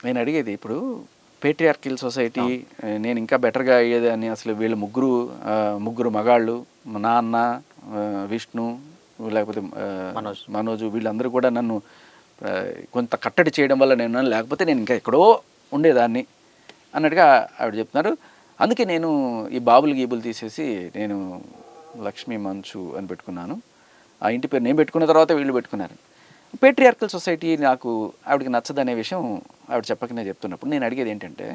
నేను అడిగేది ఇప్పుడు పేట్రియార్కిల్ సొసైటీ నేను ఇంకా బెటర్గా అయ్యేదని అసలు వీళ్ళు ముగ్గురు మగాళ్ళు మా నాన్న విష్ణు లేకపోతే మనోజు వీళ్ళందరూ కూడా నన్ను కొంత కట్టడి చేయడం వల్ల నేను లేకపోతే నేను ఇంకా ఎక్కడో ఉండేదాన్ని అన్నట్టుగా ఆవిడ చెప్తున్నారు. అందుకే నేను ఈ బాబులు గీబులు తీసేసి నేను లక్ష్మీ మంచు అని పెట్టుకున్నాను. ఆ ఇంటి పేరు నేను పెట్టుకున్న తర్వాత వీళ్ళు పెట్టుకున్నారు. పేట్రియార్కల్ సొసైటీ నాకు ఆవిడకి నచ్చదనే విషయం ఆవిడ చెప్పకనే చెప్తున్నప్పుడు నేను అడిగేది ఏంటంటే,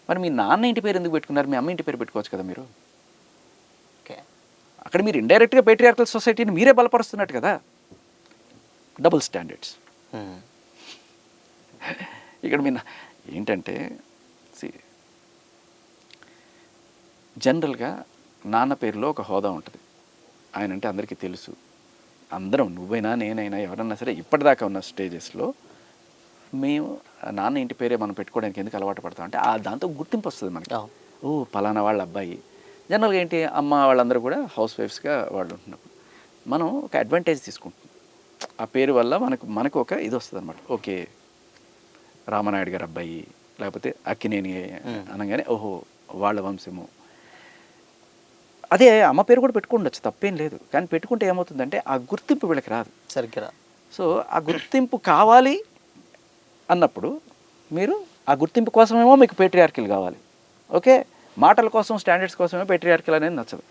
మరి మీ నాన్న ఇంటి పేరు ఎందుకు పెట్టుకున్నారు? మీ అమ్మ ఇంటి పేరు పెట్టుకోవచ్చు కదా మీరు. అక్కడ మీరు ఇండైరెక్ట్గా పేట్రియార్కల్ సొసైటీని మీరే బలపరుస్తున్నట్టు కదా. డబుల్ స్టాండర్డ్స్ ఇక్కడ మీ ఏంటంటే జనరల్గా నాన్న పేరులో ఒక హోదా ఉంటుంది. ఆయన అంటే అందరికీ తెలుసు. అందరం నువ్వైనా నేనైనా ఎవరన్నా సరే ఇప్పటిదాకా ఉన్న స్టేజెస్లో మేము నాన్న ఇంటి పేరే మనం పెట్టుకోవడానికి ఎందుకు అలవాటు పడతాం అంటే దాంతో గుర్తింపు వస్తుంది మనకి. ఓ పలానా వాళ్ళ అబ్బాయి. జనరల్గా ఏంటి అమ్మ వాళ్ళందరూ కూడా హౌస్ వైఫ్స్గా వాళ్ళు ఉంటున్నప్పుడు మనం ఒక అడ్వాంటేజ్ తీసుకుంటాం. ఆ పేరు వల్ల మనకు ఒక ఇది వస్తుంది అనమాట. ఓకే రామనాయుడు గారు అబ్బాయి లేకపోతే అక్కినేని అనగానే ఓహో వాళ్ళ వంశము. అదే అమ్మ పేరు కూడా పెట్టుకుండొచ్చు, తప్పేం లేదు. కానీ పెట్టుకుంటే ఏమవుతుందంటే ఆ గుర్తింపు వీళ్ళకి రాదు సరిగ్గా. సో ఆ గుర్తింపు కావాలి అన్నప్పుడు మీరు ఆ గుర్తింపు కోసమేమో మీకు పేట్రియార్కిల్ కావాలి. ఓకే మాటల కోసం స్టాండర్డ్స్ కోసమే పేట్రియార్కిల్ అనేది నచ్చదు.